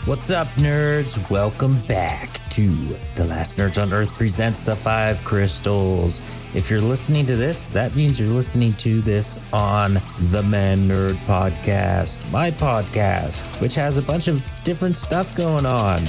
What's up, nerds? Welcome back to The Last Nerds on Earth presents the 5 crystals. If you're listening to this, that means you're listening to this on the ManNerd podcast, my podcast, which has a bunch of different stuff going on.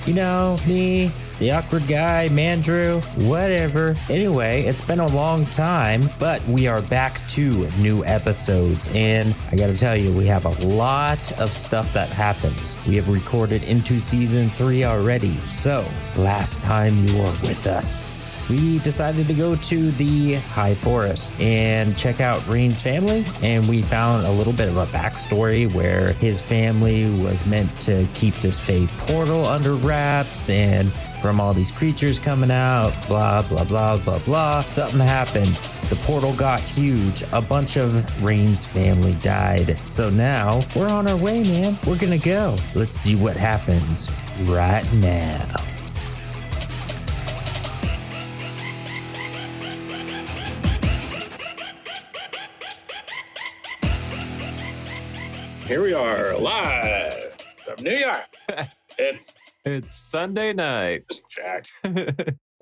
You know, me, the awkward guy, Mandrew, whatever. Anyway, it's been a long time, but we are back to new episodes. And I gotta tell you, we have a lot of stuff that happens. We have recorded into season 3 already. So, last time you were with us, we decided to go to the High Forest and check out Rain's family. And we found a little bit of a backstory where his family was meant to keep this Fey portal under wraps, and from all these creatures coming out, blah, blah, blah, blah, blah. Something happened. The portal got huge. A bunch of Rain's family died. So now we're on our way, man. We're gonna go. Let's see what happens right now. Here we are, live from New York. It's Sunday night. Just jacked.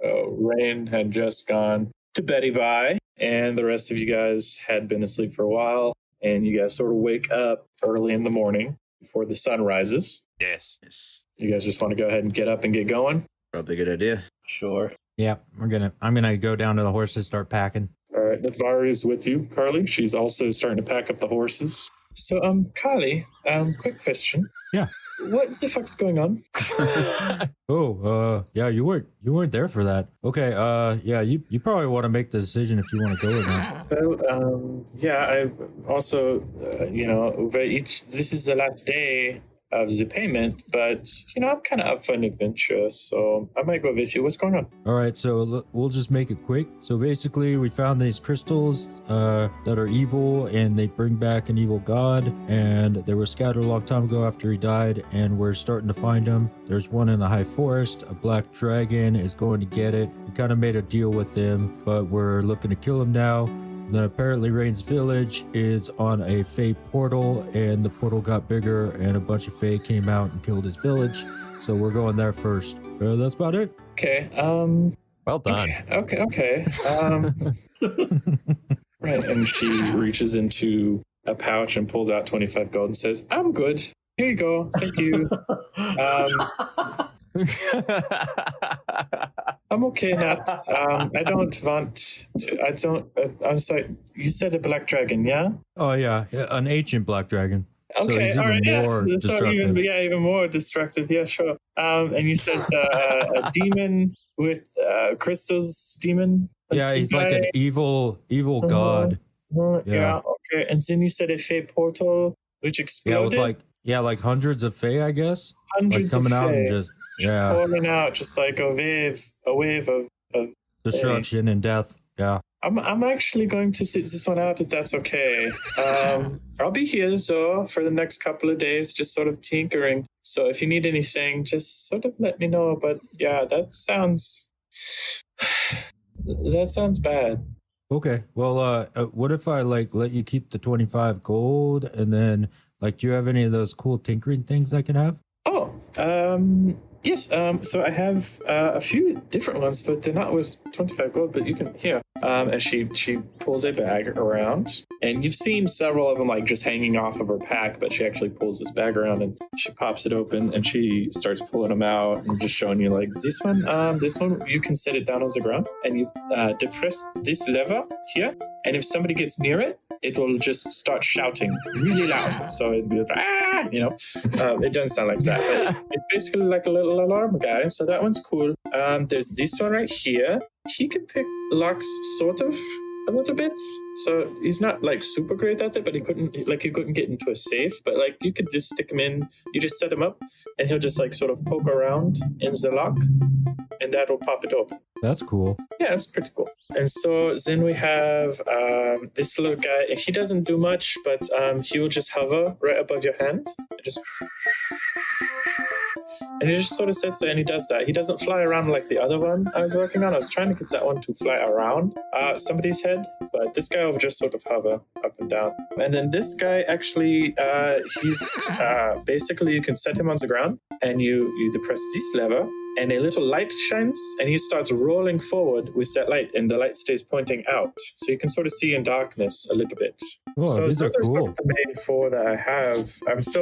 Rain had just gone to Betty Bye, and the rest of you guys had been asleep for a while, and you guys sort of wake up early in the morning before the sun rises. Yes. You guys just want to go ahead and get up and get going? Probably a good idea. Sure. Yeah, I'm gonna go down to the horses, start packing. All right, Navari is with you, Carley. She's also starting to pack up the horses. So, Carley, quick question. Yeah. What the fuck's going on? Yeah, you weren't there for that. Okay, yeah, you probably want to make the decision if you want to go or not. Well, yeah, I also, this is the last day of the payment, but, I'm kind of up for an adventure, so I might go with you. What's going on? All right, so we'll just make it quick. So basically, we found these crystals that are evil, and they bring back an evil god, and they were scattered a long time ago after he died, and we're starting to find them. There's one in the High Forest. A black dragon is going to get it. We kind of made a deal with him, but we're looking to kill him now. And then apparently Rain's village is on a Fey portal, and the portal got bigger, and a bunch of Fey came out and killed his village. So we're going there first. That's about it. Okay. Well done. Okay. Right. And she reaches into a pouch and pulls out 25 gold and says, "I'm good. Here you go. Thank you." I'm okay, Nat. I don't want to. I'm sorry. You said a black dragon, yeah? Oh, yeah. An ancient black dragon. Okay, so he's all right, even more destructive. Even more destructive. Yeah, sure. And you said a demon with crystals. Demon. Yeah, he's like an evil god. Yeah. Okay. And then you said a Fey portal which exploded. Yeah, like hundreds of Fey, I guess. Hundreds like coming of out Fey. and just pouring out, just like a wave of destruction and death. Yeah. I'm actually going to sit this one out if that's okay. I'll be here so for the next couple of days, just sort of tinkering. So if you need anything, just sort of let me know. But yeah, that sounds bad. Okay. Well, what if I let you keep the 25 gold, and then do you have any of those cool tinkering things I can have? Oh, yes. So I have a few different ones, but they're not worth 25 gold, but you can here. And she pulls a bag around, and you've seen several of them just hanging off of her pack, but she actually pulls this bag around and she pops it open and she starts pulling them out and just showing you this one, you can set it down on the ground and you depress this lever here. And if somebody gets near it, it will just start shouting really loud. So it'd be it doesn't sound like that, but it's basically like a little alarm guy. So that one's cool. There's this one right here. He can pick locks sort of a little bit. So he's not super great at it, but he couldn't get into a safe. But you could just stick him in. You just set him up, and he'll just sort of poke around in the lock, and that'll pop it open. That's cool. Yeah, it's pretty cool. And so then we have this little guy. He doesn't do much, but he will just hover right above your hand. And he just sort of sits there and he does that. He doesn't fly around like the other one I was working on. I was trying to get that one to fly around somebody's head, but this guy will just sort of hover up and down. And then this guy actually, he's basically, you can set him on the ground and you depress this lever and a little light shines and he starts rolling forward with that light and the light stays pointing out. So you can sort of see in darkness a little bit. Oh, So these are those are sort cool. of the main 4 that I have.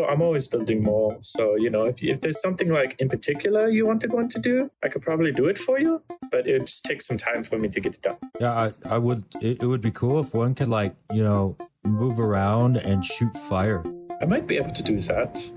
I'm always building more. So, if there's something like in particular you wanted one to do, I could probably do it for you, but it just takes some time for me to get it done. Yeah, I would. It would be cool if one could move around and shoot fire. I might be able to do that.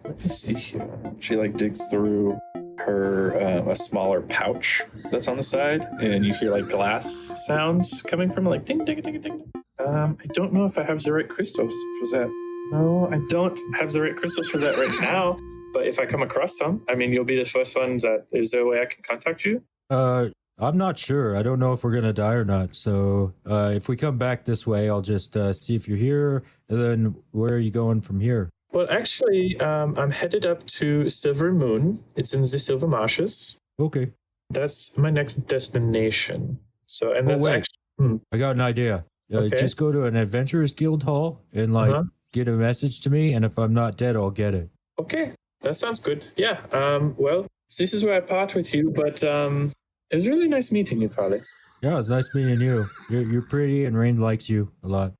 Let me see here. She digs through her a smaller pouch that's on the side, and you hear glass sounds coming from ding ding ding ding. I don't know if I have the right crystals for that. No, I don't have the right crystals for that right now. But if I come across some, you'll be the first one. Is there a way I can contact you? I'm not sure. I don't know if we're gonna die or not. So if we come back this way, I'll just see if you're here. And then where are you going from here? Well, actually, I'm headed up to Silver Moon. It's in the Silver Marshes. Okay. That's my next destination. So, and that's wait. actually... I got an idea. Okay. Just go to an Adventurers Guild hall and get a message to me. And if I'm not dead, I'll get it. Okay, that sounds good. Yeah. Well, this is where I part with you, but it was really nice meeting you, Carley. Yeah, it's nice meeting you. You're pretty, and Rain likes you a lot.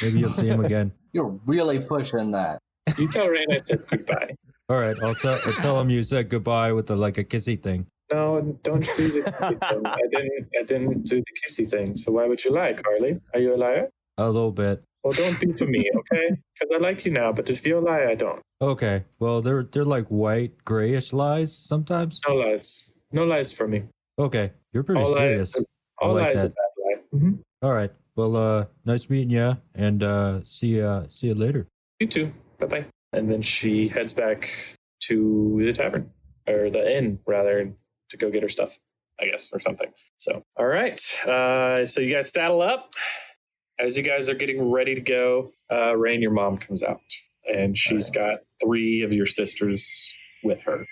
Maybe you'll see him again. You're really pushing that. You tell Rain I said goodbye. All right, I'll tell him you said goodbye with a kissy thing. No, don't do the kissy thing. I didn't do the kissy thing. So why would you lie, Carley? Are you a liar? A little bit. Well, don't be for me, okay? Because I like you now, but if you're a liar, I don't. Okay. Well, they're white, grayish lies sometimes. No lies. No lies for me. Okay, you're pretty All serious. All like lies that. are bad lie. Mm-hmm. All right. Well, nice meeting you, and see you later. You too. Bye-bye. And then she heads back to the tavern, or the inn, rather, to go get her stuff, I guess, or something. So, all right. So you guys saddle up. As you guys are getting ready to go, Rain, your mom comes out, and she's got 3 of your sisters with her.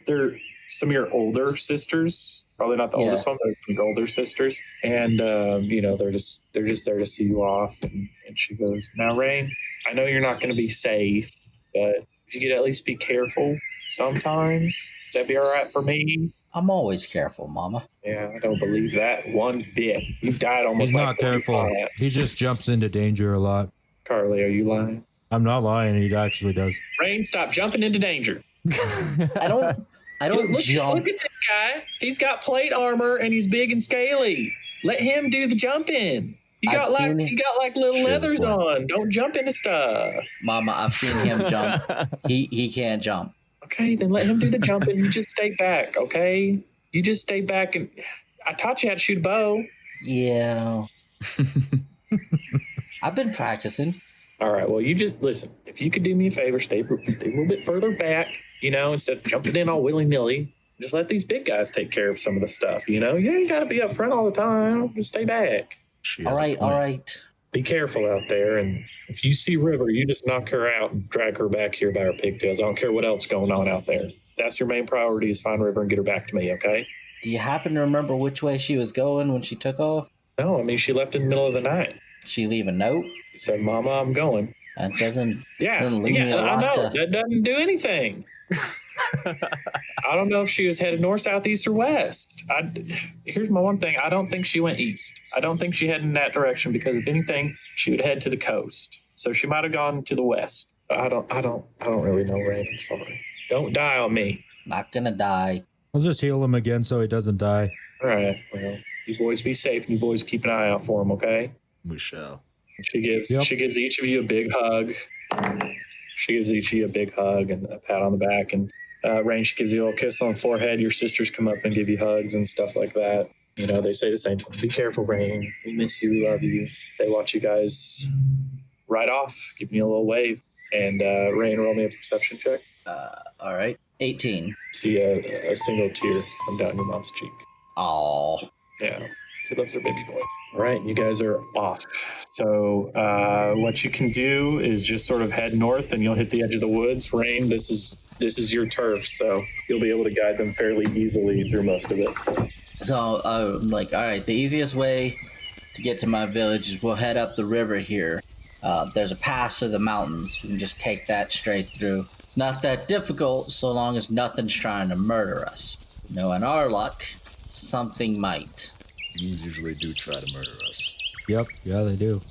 They're some of your older sisters. Probably not the oldest one, but some of your older sisters. And, they're just there to see you off. And she goes, now, Rain, I know you're not going to be safe, but if you could at least be careful sometimes, that'd be all right for me. I'm always careful, Mama. Yeah, I don't believe that one bit. You've died almost. He's not careful. He just jumps into danger a lot. Carley, are you lying? I'm not lying. He actually does. Rain, stop jumping into danger. I don't Look jump. at this guy. He's got plate armor and he's big and scaly. Let him do the jumping. You got little leathers on. Don't jump into stuff. Mama, I've seen him jump. He can't jump. Okay, then let him do the jumping. You just stay back, okay? You just stay back, and I taught you how to shoot a bow. Yeah. I've been practicing. All right, well, you just listen. If you could do me a favor, stay a little bit further back, instead of jumping in all willy-nilly. Just let these big guys take care of some of the stuff, You ain't got to be up front all the time. Just stay back. All right. Be careful out there, and if you see River, you just knock her out and drag her back here by her pigtails. I don't care what else is going on out there. That's your main priority is find River and get her back to me, okay? Do you happen to remember which way she was going when she took off? No, she left in the middle of the night. She leave a note? She said, Mama, I'm going. That doesn't leave me a I lot know. That doesn't do anything. I don't know if she was headed north, south, east, or west. Here's my one thing. I don't think she went east. I don't think she headed in that direction because if anything, she would head to the coast. So she might have gone to the west. I don't really know, Rain. I'm sorry. Don't die on me. Not gonna die. I'll just heal him again so he doesn't die. All right. Well, you boys be safe and you boys keep an eye out for him, okay? We shall. She gives each of you a big hug. She gives each of you a big hug and a pat on the back. And Rain, she gives you a little kiss on the forehead. Your sisters come up and give you hugs and stuff like that. They say the same thing. Be careful, Rain. We miss you. We love you. They watch you guys ride off, giving you a little wave. And Rain, roll me a perception check. All right. 18. See a single tear come down your mom's cheek. Oh. Yeah. She loves her baby boy. All right, you guys are off. So what you can do is just sort of head north, and you'll hit the edge of the woods. Rain, this is your turf, so you'll be able to guide them fairly easily through most of it. So I'm like, all right, the easiest way to get to my village is we'll head up the river here. There's a pass to the mountains. We can just take that straight through. It's not that difficult so long as nothing's trying to murder us. You know, in our luck, something might. Humans usually do try to murder us. Yep, yeah, they do.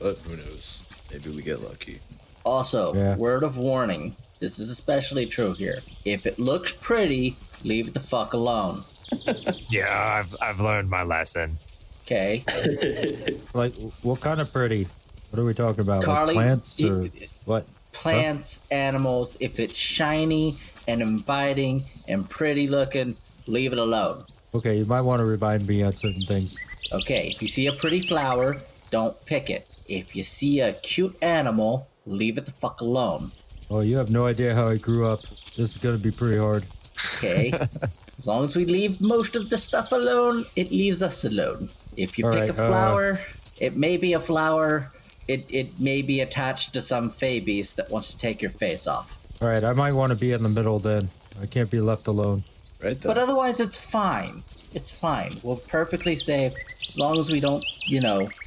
But who knows? Maybe we get lucky. Also, word of warning. This is especially true here. If it looks pretty, leave it the fuck alone. Yeah, I've learned my lesson. Okay. Like, what kind of pretty? What are we talking about? Carley, like plants or what? Plants, animals. If it's shiny and inviting and pretty looking, leave it alone. Okay, you might want to remind me on certain things. Okay, if you see a pretty flower, don't pick it. If you see a cute animal, leave it the fuck alone. Oh, you have no idea how I grew up. This is going to be pretty hard. Okay? As long as we leave most of the stuff alone, it leaves us alone. If you pick a flower, it may be a flower. It may be attached to some fey beast that wants to take your face off. All right, I might want to be in the middle then. I can't be left alone. Right then. But otherwise, it's fine. It's fine. We're perfectly safe as long as we don't,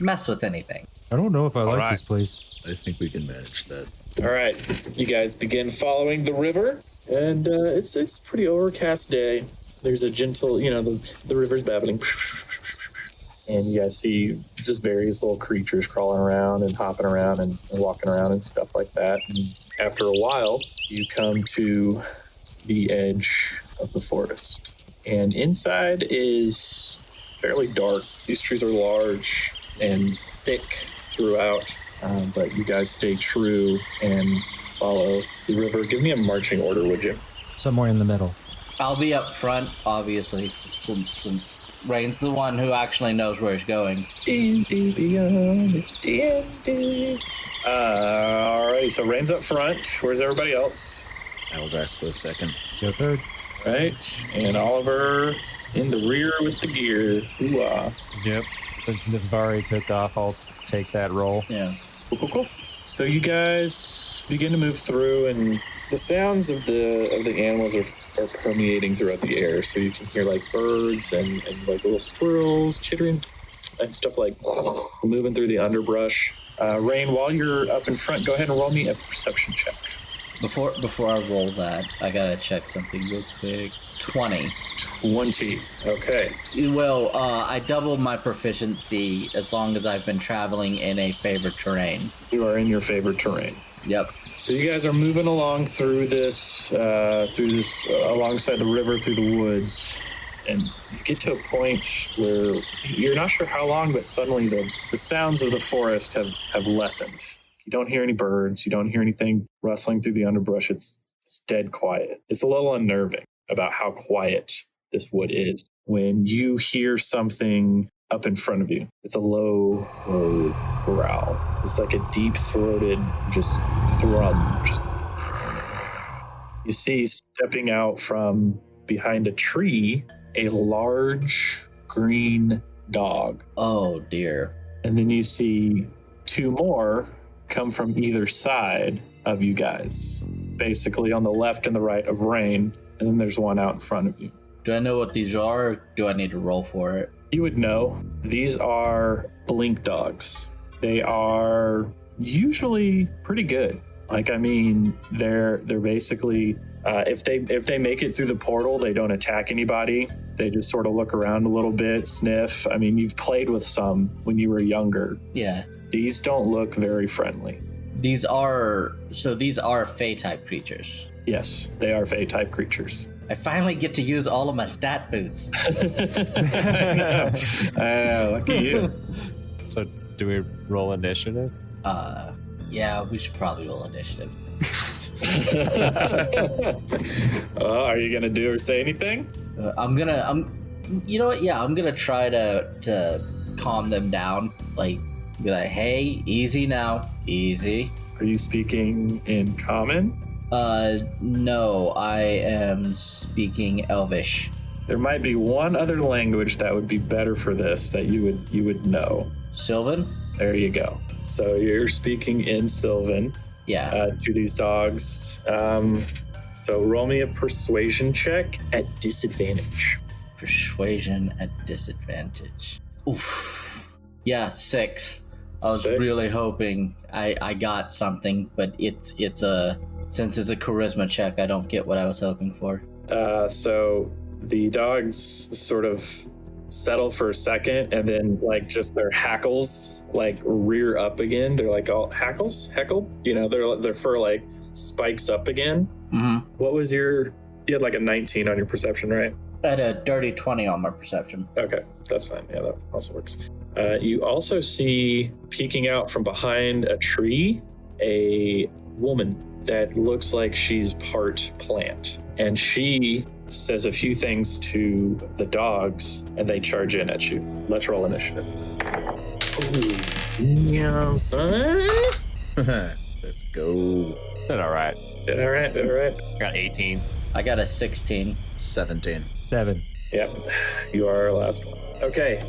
mess with anything. I don't know if I like this place. I think we can manage that. All right, you guys begin following the river, and it's a pretty overcast day. There's a gentle, the river's babbling, and you guys see just various little creatures crawling around and hopping around and walking around and stuff like that. And after a while, you come to the edge of the forest, and inside is fairly dark. These trees are large and thick throughout, but you guys stay true and follow the river. Give me a marching order, would you? Somewhere in the middle. I'll be up front, obviously, since Rain's the one who actually knows where he's going. D&D Beyond, it's D&D. Alrighty, so Rain's up front. Where's everybody else? Aligrax goes second. Go third. Right, and Oliver in the rear with the gear. Hoo-ah. Yep. Since Navari took off, I'll take that role. Yeah. Cool. So you guys begin to move through, and the sounds of the animals are permeating throughout the air. So you can hear like birds and like little squirrels chittering and stuff like moving through the underbrush. Rain, while you're up in front, go ahead and roll me a perception check. Before I roll that, I gotta check something real quick. 20. Okay. Well, I doubled my proficiency as long as I've been traveling in a favored terrain. You are in your favorite terrain. Yep. So you guys are moving along through this alongside the river, through the woods, and you get to a point where you're not sure how long, but suddenly the sounds of the forest have lessened. You don't hear any birds. You don't hear anything rustling through the underbrush. It's dead quiet. It's a little unnerving about how quiet this wood is when you hear something up in front of you. It's a low growl. It's like a deep-throated just thrum. You see stepping out from behind a tree a large green dog. Oh, dear. And then you see two more come from either side of you guys, basically on the left and the right of Rain, and then there's one out in front of you. Do I know what these are, or do I need to roll for it? You would know. These are blink dogs. They are usually pretty good. They're basically if they make it through the portal, they don't attack anybody. They just sort of look around a little bit, sniff. You've played with some when you were younger. Yeah. These don't look very friendly. These are Fey-type creatures. Yes, they are Fey-type creatures. I finally get to use all of my stat boosts. Lucky you. So do we roll initiative? Yeah, we should probably roll initiative. Are you gonna do or say anything? You know what? Yeah, I'm gonna try to calm them down. Like, be like, hey, easy now, easy. Are you speaking in common? No, I am speaking Elvish. There might be one other language that would be better for this that you would know. Sylvan? There you go. So you're speaking in Sylvan to these dogs. So roll me a persuasion check at disadvantage. Persuasion at disadvantage. Oof. Yeah, 6. I was 6. really hoping I got something, but it's since it's a charisma check, I don't get what I was hoping for. So the dogs sort of settle for a second, and then like just their hackles like rear up again. They're like all heckle. You know, their fur like spikes up again. Mm-hmm. What was you had like a 19 on your perception, right? I had a dirty 20 on my perception. Okay, that's fine. Yeah, that also works. You also see peeking out from behind a tree a woman that looks like she's part plant. And she says a few things to the dogs, and they charge in at you. Let's roll initiative. Ooh, yeah, son. Let's go. Did all right. All right. Got 18. I got a 16. 17. 7. Yep, you are our last one. Okay,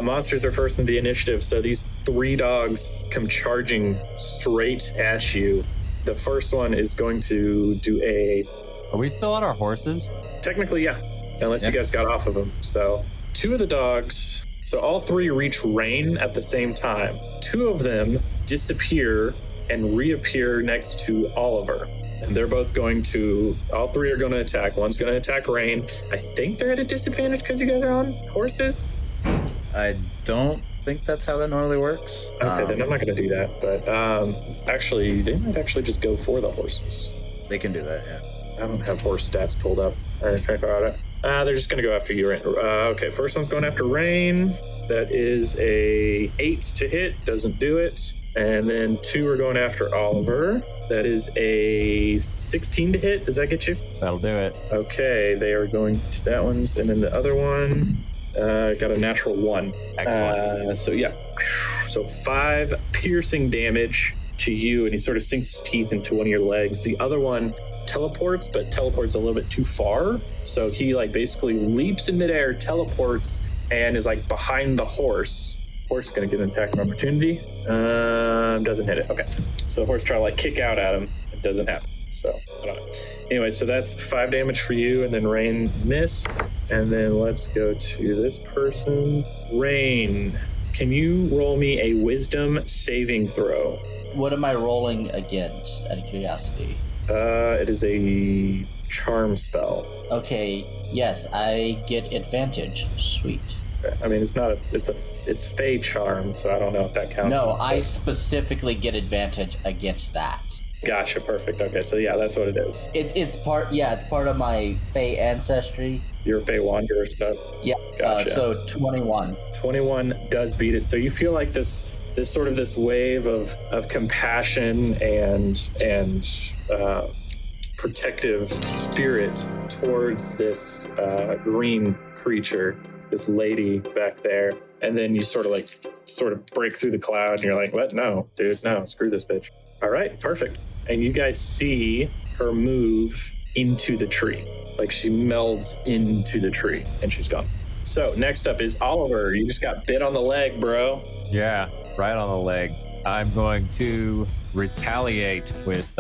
monsters are first in the initiative, so these 3 dogs come charging straight at you. The first one is going to do Are we still on our horses? technically, yeah, unless you guys got off of them. So 2 of the dogs, so all 3 reach Rain at the same time. 2 of them disappear and reappear next to Oliver. And they're both all 3 are going to attack. One's going to attack Rain. I think they're at a disadvantage because you guys are on horses. I don't think that's how that normally works. Okay, then I'm not going to do that. But actually, they might actually just go for the horses. They can do that, yeah. I don't have horse stats pulled up or anything about it. They're just going to go after you, Rain. Okay, first one's going after Rain. That is a 8 to hit. Doesn't do it. And then 2 are going after Oliver. That is a 16 to hit. Does that get you? That'll do it. Okay, they are going to that one's, and then the other one got a natural 1. Excellent. So 5 piercing damage to you, and he sort of sinks his teeth into one of your legs. The other one teleports, but teleports a little bit too far. So he like basically leaps in midair, teleports, and is like behind the horse. Horse is going to get an attack of opportunity. Doesn't hit it. Okay. So the horse try to like kick out at him. It doesn't happen. So I don't know. Anyway, so that's 5 damage for you, and then Rain missed. And then let's go to this person. Rain, can you roll me a wisdom saving throw? What am I rolling against, out of curiosity? It is a charm spell. Okay, yes, I get advantage. Sweet. I mean, it's Fey charm, so I don't know if that counts. No, I specifically get advantage against that. Gotcha, perfect. Okay, so yeah, that's what it is. It's part of my Fey ancestry. Your Fey wanderer stuff. Yeah. Gotcha. So 21. 21 does beat it. So you feel like this wave of compassion and protective spirit towards this green creature, this lady back there, and then you sort of break through the cloud, and you're like, "What? No, dude, no, screw this bitch." All right, perfect. And you guys see her move into the tree, like she melds into the tree, and she's gone. So next up is Oliver. You just got bit on the leg, bro. Yeah, right on the leg. I'm going to retaliate with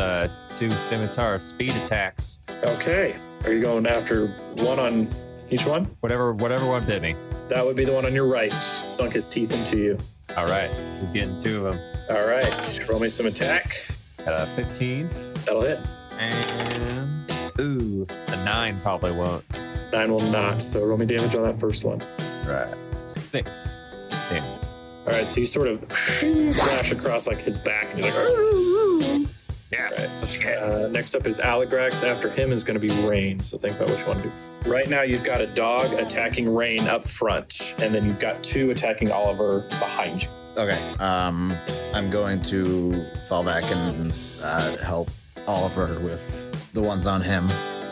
2 scimitar speed attacks. Okay. Are you going after one on each one? Whatever one bit me. That would be the one on your right. Sunk his teeth into you. All right, we're getting 2 of them. All right. Roll me some attack. Got a 15. That'll hit. And a 9 probably won't. 9 will not. So roll me damage on that first one. Right. 6 damage. All right. So you sort of slash across like his back, and you're like, "Arr!" Yeah. Right. Next up is Aligrax. After him is going to be Rain. So think about which one to do. Right now, you've got a dog attacking Rain up front, and then you've got 2 attacking Oliver behind you. Okay. I'm going to fall back and help Oliver with the ones on him.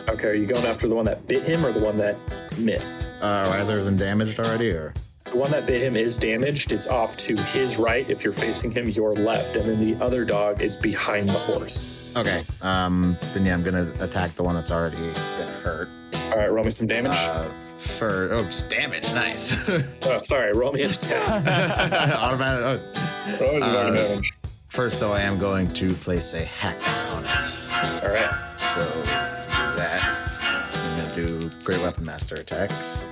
Okay, are you going after the one that bit him or the one that missed? Are either of them damaged already, or? The one that bit him is damaged. It's off to his right. If you're facing him, your left. And then the other dog is behind the horse. Okay. Then yeah, I'm gonna attack the one that's already been hurt. All right, roll me some damage. Just damage. Nice. Oh, sorry. Roll me an attack. Automatic. Roll me some fucking damage. First, though, I am going to place a hex on it. All right. So that I'm gonna do Great Weapon Master attacks.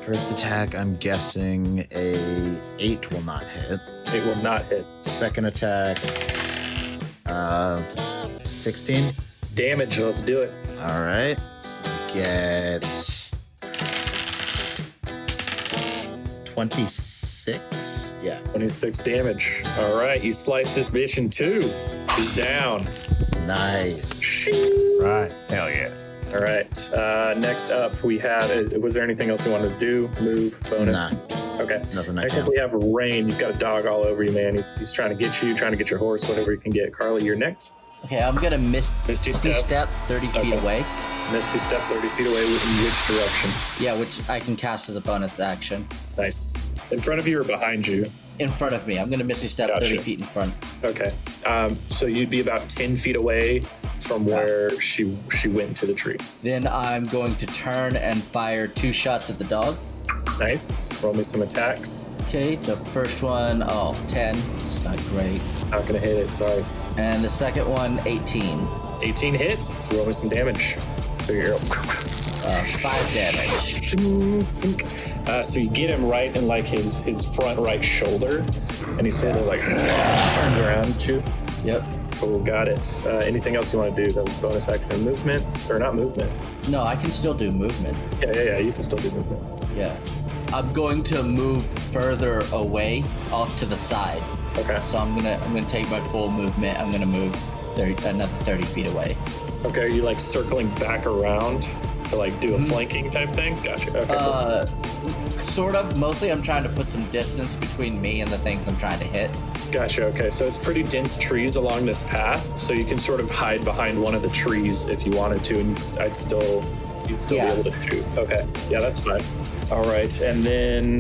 First attack, I'm guessing a 8 will not hit. It will not hit. Second attack, 16. Damage. Let's do it. All right. So get 26. Yeah. 26 damage. All right. You slice this bitch in two. He's down. Nice. Right. Hell yeah. All right. Next up, we had. Was there anything else you wanted to do? Move, bonus? Nah. Okay. Nothing I Next up, can. we have Rain. You've got a dog all over you, man. He's trying to get you, trying to get your horse, whatever he can get. Carly, you're next. Okay, I'm gonna Misty step. step 30 feet Okay. away. Misty step 30 feet away. In which direction? Yeah, which I can cast as a bonus action. Nice. In front of you or behind you? In front of me. I'm gonna Misty step Gotcha. 30 feet in front. Okay. So you'd be about 10 feet away from where she went into the tree. Then I'm going to turn and fire 2 shots at the dog. Nice. Roll me some attacks. Okay, the first one, 10. It's not great. Not gonna hit it. Sorry. And the second one, 18. 18 hits. Roll me some damage. So you're 5 damage. so you get him right in like his front right shoulder, and he sort of like turns around at you. Yep. Cool, got it. Anything else you want to do? The bonus action and movement, or not movement? No, I can still do movement. Yeah. You can still do movement. Yeah. I'm going to move further away off to the side. Okay. So I'm gonna take my full movement. I'm gonna move another 30 feet away. Okay. Are you like circling back around to like do a flanking type thing? Gotcha. Okay. Cool. Sort of. Mostly I'm trying to put some distance between me and the things I'm trying to hit. Gotcha. Okay. So it's pretty dense trees along this path, so you can sort of hide behind one of the trees if you wanted to, and you'd still be able to shoot. Okay. Yeah, that's fine. All right. And then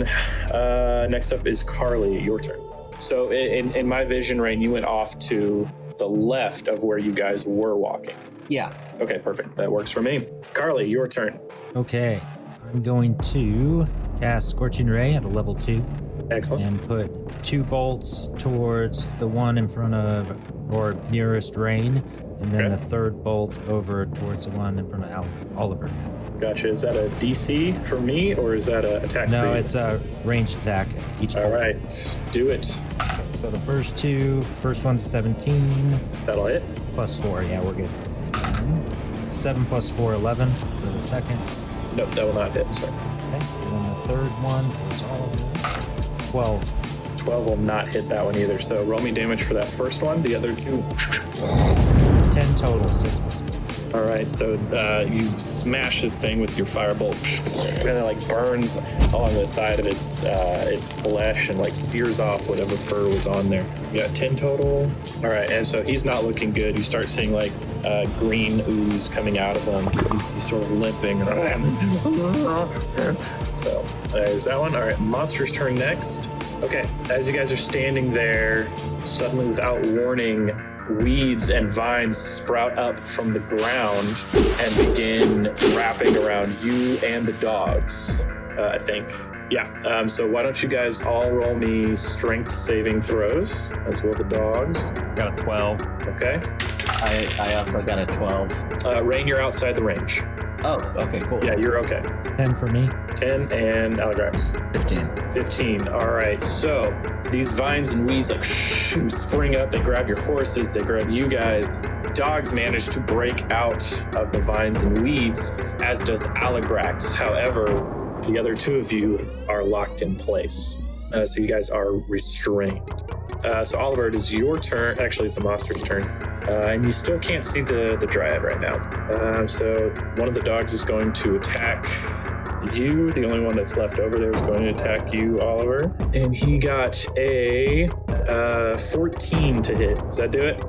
next up is Carly. Your turn. So in my vision, Rain, you went off to the left of where you guys were walking. Yeah. Okay, perfect. That works for me. Carly, your turn. Okay. I'm going to cast Scorching Ray at a level 2 Excellent. and put 2 bolts towards the one in front of or nearest Rain, and then Okay. the third bolt over towards the one in front of Oliver. Gotcha. Is that a DC for me, or is that an attack No, for you? it's a ranged attack. Each All bolt. right. Do it. So the first one's 17 That'll hit. plus 4. Yeah, we're good. 7 plus 4, 11 for the second. Nope, that will not hit. Sorry. Okay. And then the third one towards Oliver. 12. 12 will not hit that one either. So roll me damage for that first one. The other two. 10 total, 6 plus 4. All right, so you smash this thing with your firebolt, and it like burns along the side of its flesh and like sears off whatever fur was on there. You got 10 total. All right, and so he's not looking good. You start seeing like green ooze coming out of him. He's sort of limping. So there's that one. All right, monster's turn next. Okay, as you guys are standing there, suddenly without warning, weeds and vines sprout up from the ground and begin wrapping around you and the dogs, I think. Yeah, so why don't you guys all roll me strength saving throws, as will the dogs. Got a 12. Okay. I also got a 12. Rain, you're outside the range. Oh, okay, cool. Yeah, you're okay. 10 for me. 10 and Aligrax. 15. All right, so these vines and weeds like spring up. They grab your horses. They grab you guys. Dogs manage to break out of the vines and weeds, as does Aligrax. However, the other two of you are locked in place. So you guys are restrained. So Oliver, it is your turn. Actually, it's the monster's turn. And you still can't see the dryad right now. So one of the dogs is going to attack you. The only one that's left over there is going to attack you, Oliver. And he got a 14 to hit. Does that do it?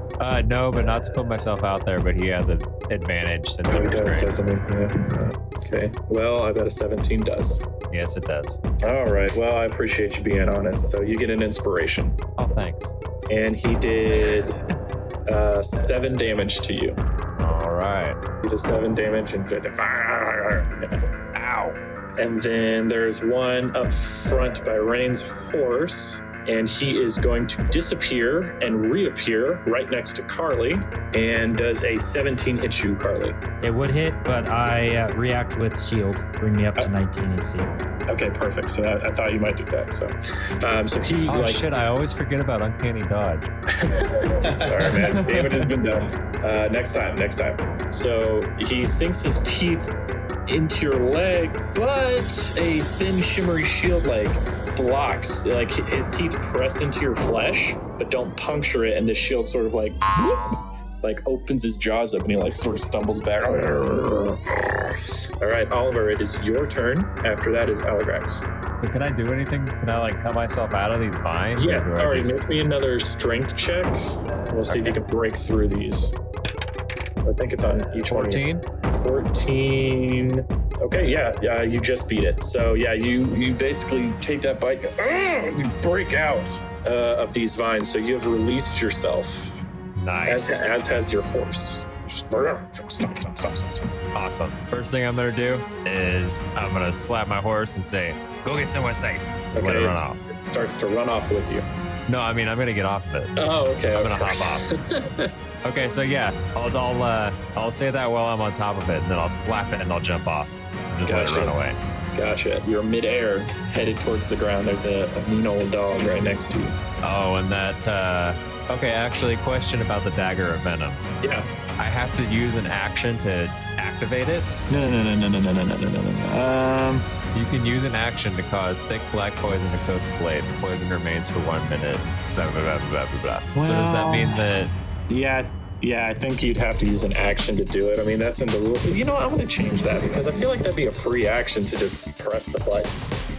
No, but not to put myself out there, but he has an advantage since Oh, I'm he does, restrained. doesn't he? Yeah. Okay. Well, I bet a 17 does. Yes, it does. All right. Well, I appreciate you being honest. So you get an inspiration. Oh, thanks. And he did 7 damage to you. All right. He does 7 damage and Ow. And then there's one up front by Rain's horse, and he is going to disappear and reappear right next to Carley, and does a 17 hit you, Carley. It would hit, but I react with shield. Bring me up to 19 AC. Okay, perfect. So I thought you might do that. So he Oh shit! I always forget about uncanny dodge. Sorry, man. Damage has been done. Next time. So he sinks his teeth into your leg, but a thin, shimmery shield blocks. Like his teeth press into your flesh, but don't puncture it, and the shield sort of opens his jaws up, and he sort of stumbles back. All right, Oliver, it is your turn. After that is Aligrax. So can I do anything? Can I cut myself out of these vines? Yeah. All right, make me another strength check. We'll see if you can break through these. I think it's on each 14? one. 14. Okay, yeah, you just beat it. So yeah, you basically take that bite, you break out of these vines. So you have released yourself. Nice. As has your horse. Just stop. Awesome. First thing I'm gonna do is I'm gonna slap my horse and say, "Go get somewhere safe." Just let it run off. It starts to run off with you. No, I mean I'm gonna get off of it. Oh, okay. I'm gonna hop off. Okay, so yeah, I'll say that while I'm on top of it, and then I'll slap it and I'll jump off and just let it run away. Gotcha. You're midair, headed towards the ground. There's a mean old dog right next to you. Oh, and that. Okay, actually, question about the dagger of venom. Yeah. I have to use an action to activate it. No. You can use an action to cause thick black poison to coat the blade. The poison remains for 1 minute. Blah blah blah blah blah blah. So does that mean that? Yeah, I think you'd have to use an action to do it. I mean, that's in the rule. You know what? I'm going to change that because I feel like that'd be a free action to just press the button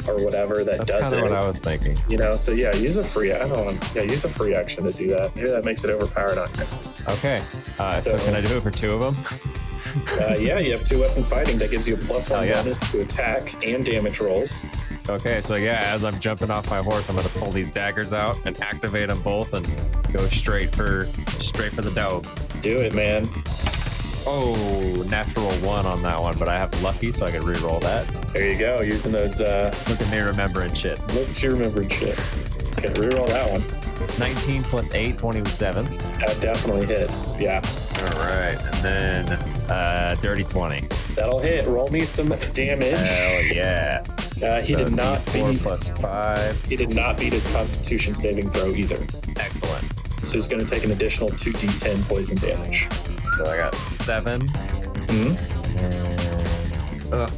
or whatever that That's does it. That's kind of what I was thinking. So yeah, use a free action to do that. Maybe that makes it overpowered on you. Okay. So can I do it for 2 of them? Yeah, you have 2 weapon fighting. That gives you a +1 bonus to attack and damage rolls. Okay, so yeah, as I'm jumping off my horse, I'm gonna pull these daggers out and activate them both and go straight for the dough. Do it, man. Oh, natural 1 on that one, but I have lucky, so I can re-roll that. There you go, using those. Look at me remembering shit. Look at you remembering shit. Okay, re-roll that one. 19 plus 8, 27. That definitely hits, yeah. All right, and then dirty 20. That'll hit. Roll me some damage. Hell yeah. He did not 4 plus 5. He did not beat his Constitution saving throw either. Excellent. So he's going to take an additional 2d10 poison damage. So I got 7. Hmm? And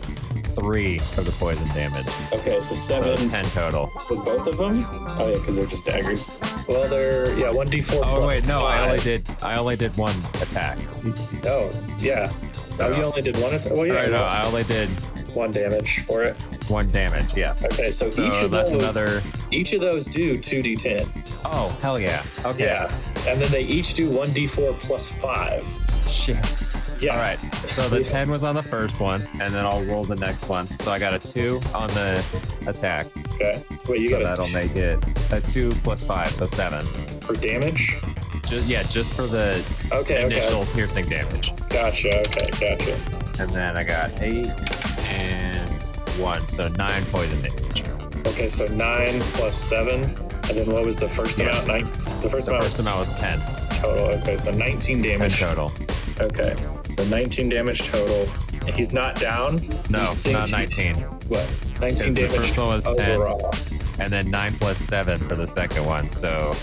3 for the poison damage. Okay, so 7. So 10 total. With both of them? Oh yeah, because they're just daggers. Well, they're 1d4 Oh plus wait, no, 5. I only did 1 attack. Oh yeah. So you only did 1 attack. Well, yeah. Right, no, I only did 1 damage for it. 1 damage. Yeah. Okay, so each of that's those, another. Each of those do 2d10. Oh hell yeah. Okay. Yeah, and then they each do 1d4 plus 5. Shit. Yeah. All right. So the 10 was on the first one, and then I'll roll the next one. So I got a 2 on the attack. Okay. Wait, you so got that'll make it a 2 plus 5, so 7. for damage? Just for the initial piercing damage. Gotcha. Okay, gotcha. And then I got 8 and 1, so 9 poison damage. Okay, so 9 plus 7, and then what was the first amount? The first amount was 10 total. Okay, so 19 damage 10 total. Okay, so 19 damage total. He's not down. No, not 19. What? 19 damage. The first one was overall. 10, and then 9 plus 7 for the second one. So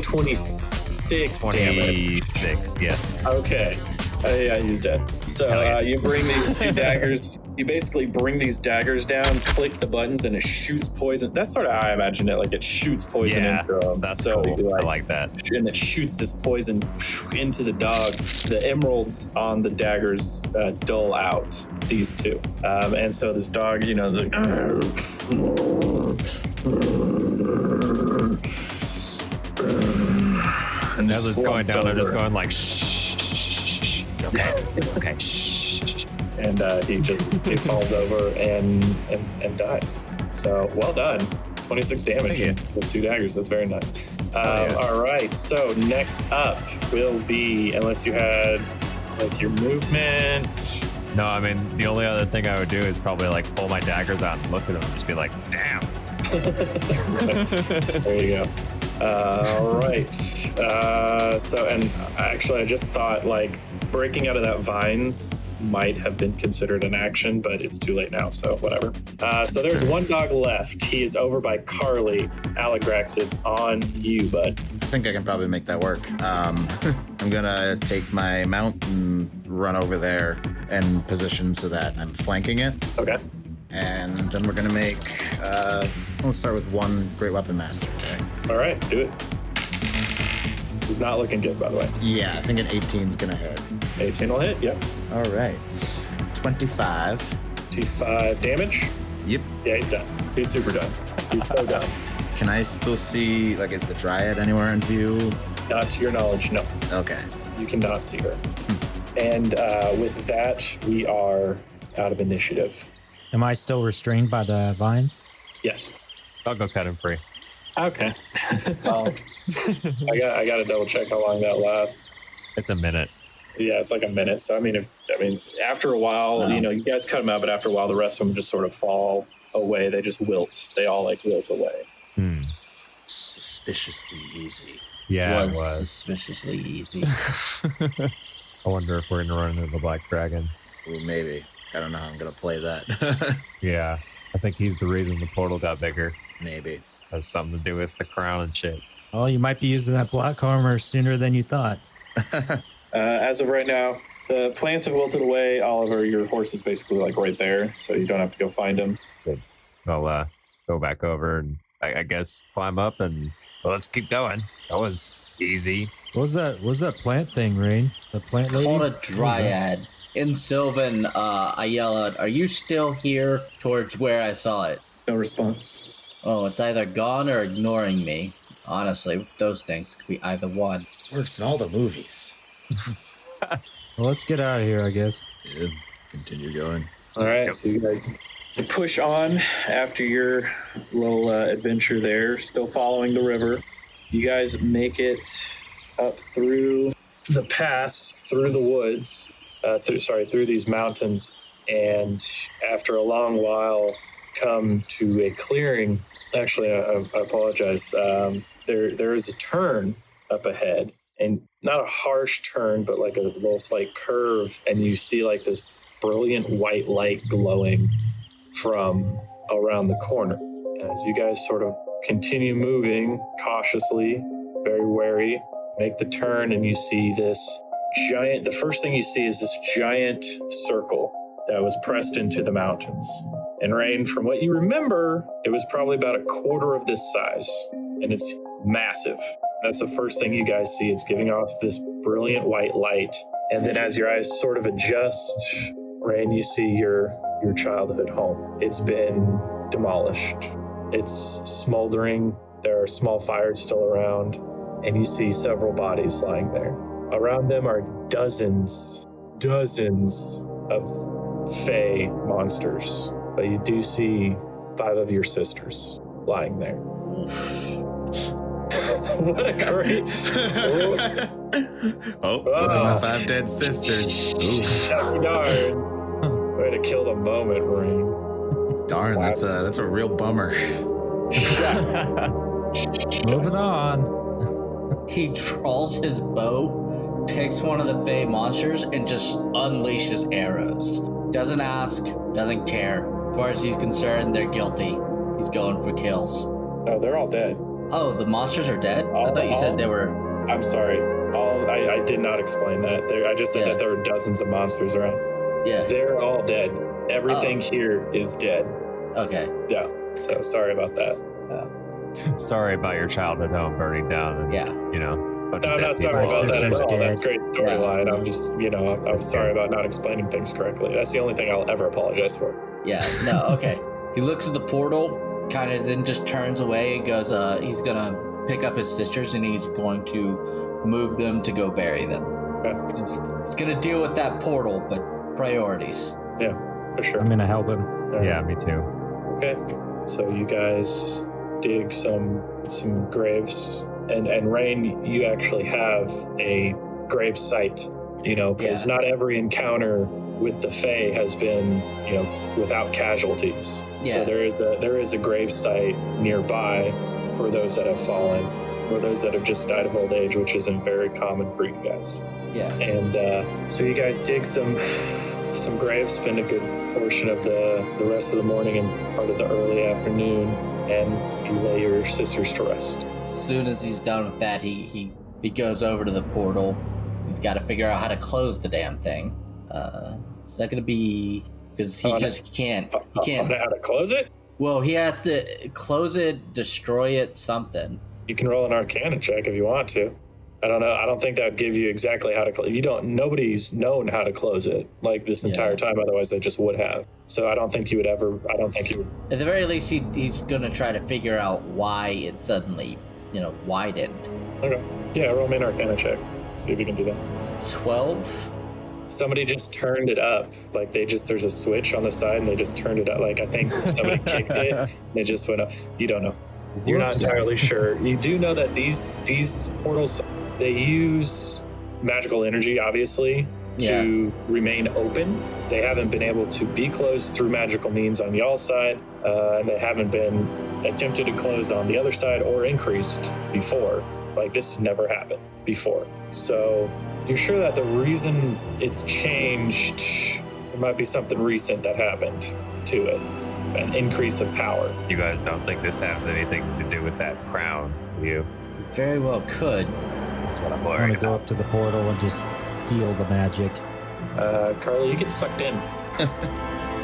26 26. damage. Yes. Okay. Yeah, he's dead. So you bring these 2 daggers. You basically bring these daggers down, click the buttons, and it shoots poison. That's sort of how I imagine it. Like it shoots poison into him. That's so cool. I like that. And it shoots this poison into the dog. The emeralds on the daggers dull out these 2. And so this dog, and as it's going down, they're just going like, shh. Okay, it's okay. Shh. And he falls over and dies. So well done. 26 damage with 2 daggers. That's very nice. All right. So next up will be, unless you had like your movement, No, I mean, the only other thing I would do is probably like pull my daggers out and look at them and just be like, damn. There you go. All right. So, and actually, I just thought like breaking out of that vine might have been considered an action, but it's too late now, so whatever. So there's one dog left. He is over by Carley. Aligrax, it's on you, bud. I think I can probably make that work. I'm gonna take my mount and run over there and position so that I'm flanking it. Okay. And then we're gonna make, let's start with one Great Weapon Master attack. All right, do it. He's not looking good, by the way. Yeah, I think an 18's gonna hit. 18 will hit, yep. All right, 25. 25 damage. Yep. Yeah, he's done. He's super done. He's so done. Can I still see, like, is the Dryad anywhere in view? Not to your knowledge, no. Okay. You cannot see her. And with that, we are out of initiative. Am I still restrained by the vines? Yes. I'll go cut him free. Okay. I got to double check how long that lasts. It's a minute. Yeah, it's like a minute. So after a while, you guys cut them out, but after a while, the rest of them just sort of fall away. They just wilt. They all like wilt away. Suspiciously easy. Yeah, it was suspiciously easy. I wonder if we're gonna run into the Black Dragon. Ooh, maybe. I don't know how I'm gonna play that. Yeah, I think he's the reason the portal got bigger. Maybe. Has something to do with the crown and shit. Oh, you might be using that black armor sooner than you thought. As of right now, the plants have wilted away. Oliver, your horse is basically like right there, so you don't have to go find him. Good. I'll go back over and I guess climb up and let's keep going. That was easy. What was that plant thing, Rain? The plant lady? Called a Dryad. In Sylvan, I yell out, "Are you still here?" towards where I saw it. No response. Oh, it's either gone or ignoring me. Honestly, those things could be either one. Works in all the movies. Well, let's get out of here, I guess. Yeah, continue going. All right, so you guys push on after your little adventure there, still following the river. You guys make it up through the pass, through the woods, through these mountains, and after a long while, come to a clearing. Actually, I apologize. There is a turn up ahead, and not a harsh turn, but like a little slight curve, and you see like this brilliant white light glowing from around the corner. And as you guys sort of continue moving cautiously, very wary, make the turn, and you see this giant, the first thing you see is this giant circle that was pressed into the mountains. And Rain, from what you remember, it was probably about a quarter of this size, and it's massive. That's the first thing you guys see. It's giving off this brilliant white light. And then as your eyes sort of adjust, Rain, you see your childhood home. It's been demolished. It's smoldering. There are small fires still around, and you see several bodies lying there. Around them are dozens of Fey monsters, but you do see 5 of your sisters lying there. What a great... Look at my 5 dead sisters. Oof. Darn. Way to kill the moment, Rain. Darn, that's a real bummer. Moving on. He draws his bow, picks one of the Fey monsters, and just unleashes arrows. Doesn't ask, doesn't care. As far as he's concerned, they're guilty. He's going for kills. Oh, they're all dead. Oh, the monsters are dead? I thought you said they were... I'm sorry. I did not explain that. I just said that there were dozens of monsters around. Yeah. They're all dead. Everything here is dead. Okay. Yeah. So sorry about that. Sorry about your childhood home burning down. And, bunch No, of I'm dead not sorry people. about that at all. Dead. That's a great storyline. I'm just, I'm sorry about not explaining things correctly. That's the only thing I'll ever apologize for. Yeah, no, okay. He looks at the portal, kind of then just turns away and goes, he's gonna pick up his sisters and he's going to move them to go bury them. Okay. He's gonna deal with that portal, but priorities. Yeah, for sure. I'm gonna help him. Yeah, me too. Okay. So you guys dig some graves, and Rain, you actually have a grave site, because not every encounter with the Fae has been, without casualties. Yeah. So there is a grave site nearby for those that have fallen or those that have just died of old age, which isn't very common for you guys. Yeah. And so you guys dig some graves, spend a good portion of the rest of the morning and part of the early afternoon, and you lay your sisters to rest. As soon as he's done with that, he goes over to the portal. He's got to figure out how to close the damn thing. Is that going to be... Because he just can't... He can't... How to close it? Well, he has to close it, destroy it, something. You can roll an Arcana check if you want to. I don't know. I don't think that would give you exactly how to close. Nobody's known how to close it like this entire time. Otherwise, they just would have. So I don't think you would. At the very least, he's going to try to figure out why it suddenly, widened. Okay. Yeah, roll me an Arcana check. See if you can do that. 12? Somebody just turned it up. Like there's a switch on the side and they just turned it up. Like I think somebody kicked it and it just went up. You don't know. You're not entirely sure. You do know that these portals, they use magical energy, obviously, to remain open. They haven't been able to be closed through magical means on y'all's side, and they haven't been attempted to close on the other side or increased before. Like this has never happened before. So you're sure that the reason it's changed, there might be something recent that happened to it, an increase of power. You guys don't think this has anything to do with that crown, do you? Very well could. That's what I'm I want worried to go about. up to the portal and just feel the magic. Carly, you get sucked in.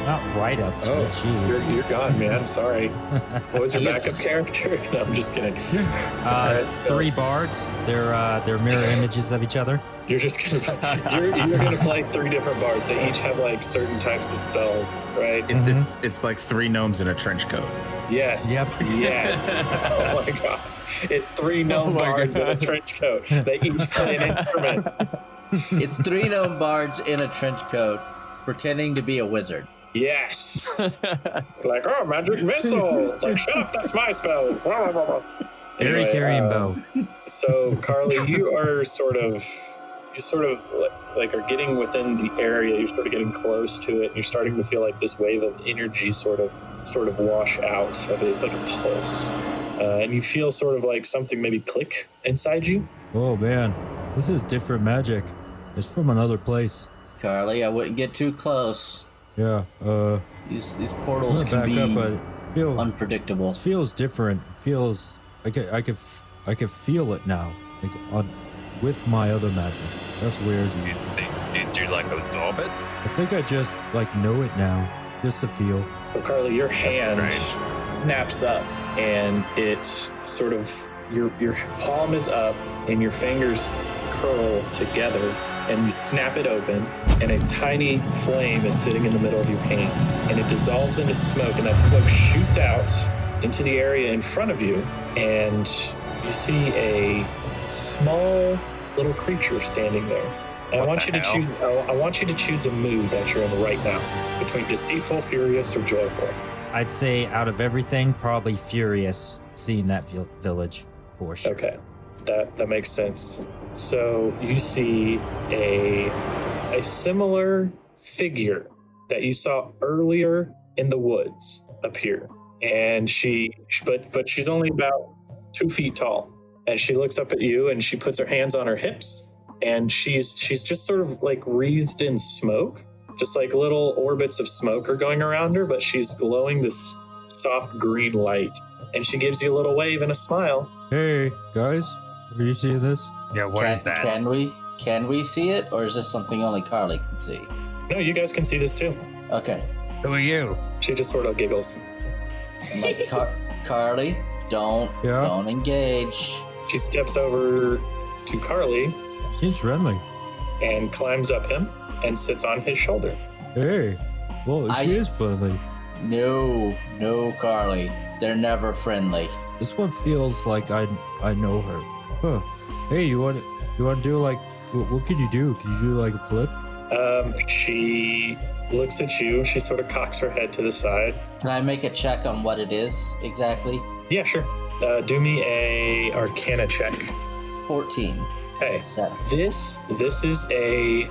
Not right up to it, jeez. You're gone, man. Sorry. What was your backup character? No, I'm just kidding. Three bards. They're mirror images of each other. You're just gonna you're gonna play three different bards. They each have like certain types of spells, right? It's like three gnomes in a trench coat. Yes. Yep. Yes. Oh my god. It's three gnome bards in a trench coat. They each play an instrument. It's three gnome bards in a trench coat pretending to be a wizard. Yes. Like, oh, magic missile. It's like, shut up, that's my spell. Very carrying bow. So, Carly, you sort of like are getting within the area. You're sort of getting close to it. And you're starting to feel like this wave of energy sort of wash out of it. It's like a pulse. And you feel sort of like something maybe click inside you. Oh man, this is different magic. It's from another place. Carly, I wouldn't get too close. Yeah. These portals I'm can gonna be back up. I feel unpredictable. It feels different. It feels I could feel it now. Like with my other magic. That's weird. Did you like absorb it? I think I just like know it now. Just to feel. Well, Carly, your hand strange. snaps up, and it sort of your palm is up, and your fingers curl together, and you snap it open, and a tiny flame is sitting in the middle of your hand, and it dissolves into smoke, and that smoke shoots out into the area in front of you, and you see a small little creature standing there. And I want you to choose a mood that you're in right now, between deceitful, furious, or joyful. I'd say out of everything, probably furious seeing that village for sure. Okay, that makes sense. So you see a similar figure that you saw earlier in the woods appear, and but she's only about 2 feet tall, and she looks up at you and she puts her hands on her hips. And she's just sort of like wreathed in smoke, just like little orbits of smoke are going around her, but she's glowing this soft green light. And she gives you a little wave and a smile. Hey guys, are you seeing this? Yeah, what is that? Can we see it, or is this something only Carly can see? No, you guys can see this too. Okay. Who are you? She just sort of giggles. I'm like, Carly, don't engage. She steps over to Carly She's friendly. and climbs up him and sits on his shoulder. Hey, well, she is friendly. No, Carly. They're never friendly. This one feels like I know her. Huh. Hey, you want to do like what can you do? Can you do like a flip? She looks at you. She sort of cocks her head to the side. Can I make a check on what it is exactly? Yeah, sure. Do me a Arcana check. 14. Hey, That- this is a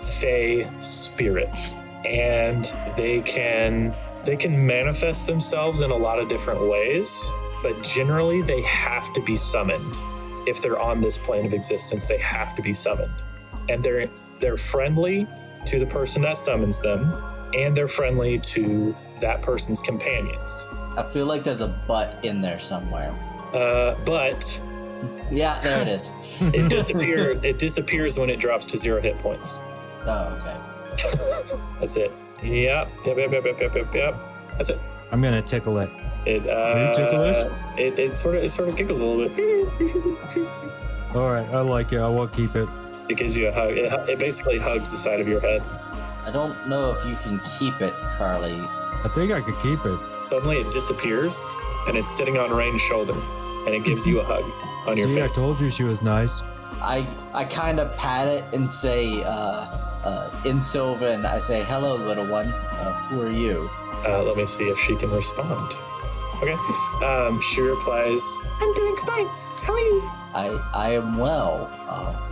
Fey spirit, and they can manifest themselves in a lot of different ways, but generally they have to be summoned. If they're on this plane of existence, they have to be summoned, and they're friendly to the person that summons them, and they're friendly to that person's companions. I feel like there's a but in there somewhere. But Yeah, there it is. it disappears when it drops to 0 hit points. Oh, okay. That's it. Yep. That's it. I'm gonna tickle it. Are you ticklish? It sort of giggles a little bit. All right, I like it. I will keep it. It gives you a hug. It basically hugs the side of your head. I don't know if you can keep it, Carley. I think I could keep it. Suddenly it disappears, and it's sitting on Rain's shoulder, and it gives you a hug on your See, face. I told you she was nice. I kind of pat it and say, in Sylvan, I say, hello, little one. Who are you? Let me see if she can respond. Okay. She replies, I'm doing fine. How are you? I am well.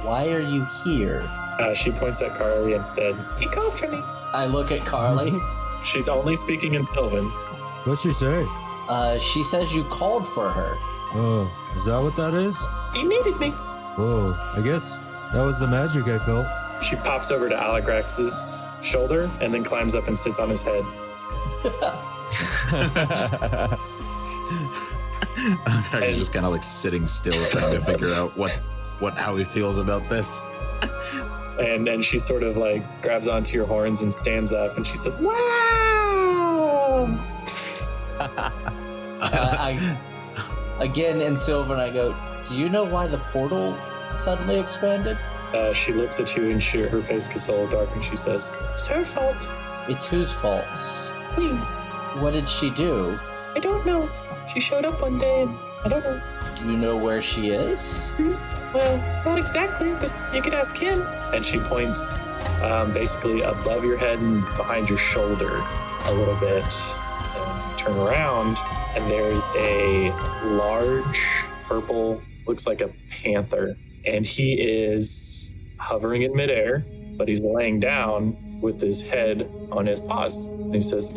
Why are you here? She points at Carly and said, he called for me. I look at Carley. She's only speaking in Sylvan. What'd she say? She says you called for her. Oh, is that what that is? He needed me. Whoa, I guess that was the magic I felt. She pops over to Aligrax's shoulder and then climbs up and sits on his head. He's just kind of like sitting still, trying to figure out how he feels about this. And then she sort of like grabs onto your horns and stands up and she says, wow! Again, in Sylvan, I go, do you know why the portal suddenly expanded? She looks at you and her face gets a little dark and she says, it's her fault. It's whose fault? Me. What did she do? I don't know. She showed up one day and I don't know. Do you know where she is? Well, not exactly, but you could ask him. And she points basically above your head and behind your shoulder a little bit. And you turn around and there's a large purple, looks like a panther. And he is hovering in midair, but he's laying down with his head on his paws. And he says,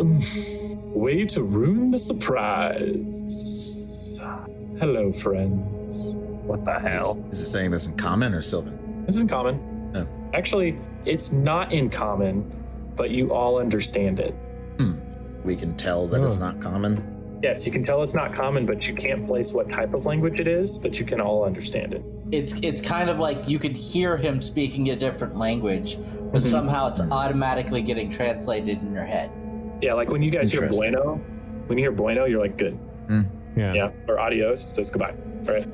way to ruin the surprise. Hello, friends. What the hell? Is it saying this in common or Sylvan? This is in common. Oh. Actually, it's not in common, but you all understand it. We can tell that it's not common. Yes, you can tell it's not common, but you can't place what type of language it is, but you can all understand it. It's kind of like you could hear him speaking a different language, but somehow it's automatically getting translated in your head. Yeah, like when you guys hear bueno, when you hear bueno, you're like, good. Yeah. Or adios says goodbye. All right.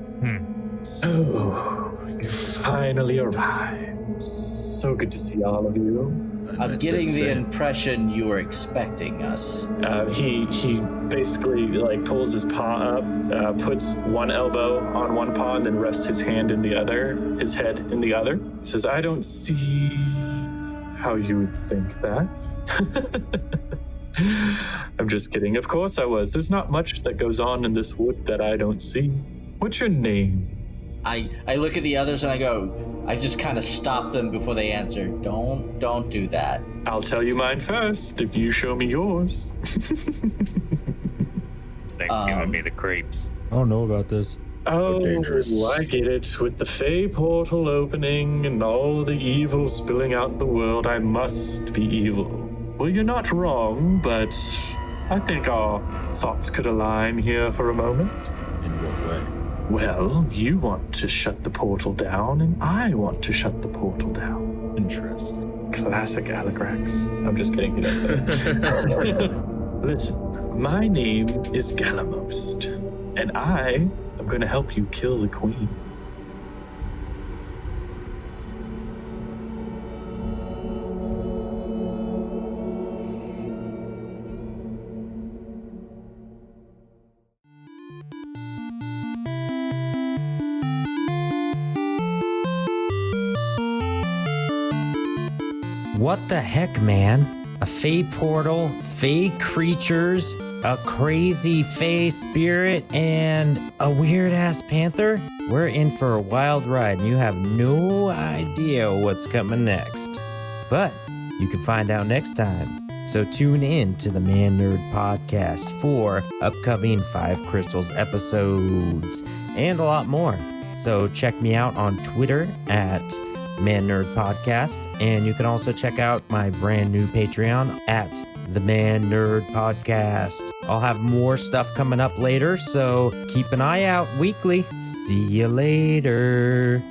So, you finally arrived. So good to see all of you. I'm getting the impression you were expecting us. He basically like pulls his paw up, puts one elbow on one paw, and then rests his hand in the other, his head in the other. He says, I don't see how you would think that. I'm just kidding. Of course I was. There's not much that goes on in this wood that I don't see. What's your name? I look at the others and I just kind of stop them before they answer. Don't do that. I'll tell you mine first if you show me yours. This thing's giving me the creeps. I don't know about this. Oh, dangerous. I get it. With the Fey portal opening and all the evil spilling out in the world, I must be evil. Well, you're not wrong, but I think our thoughts could align here for a moment. In what way? Well, you want to shut the portal down, and I want to shut the portal down. Interesting. Classic Aligrax. I'm just kidding. He doesn't. Listen, my name is Galamost, and I am going to help you kill the queen. What the heck, man? A Fey portal, Fey creatures, a crazy Fey spirit, and a weird-ass panther? We're in for a wild ride, and you have no idea what's coming next. but you can find out next time. So tune in to the ManNerd podcast for upcoming 5 Crystals episodes and a lot more. So check me out on Twitter at ManNerd Podcast, and you can also check out my brand new Patreon at the ManNerd Podcast. I'll have more stuff coming up later, so keep an eye out weekly. See you later.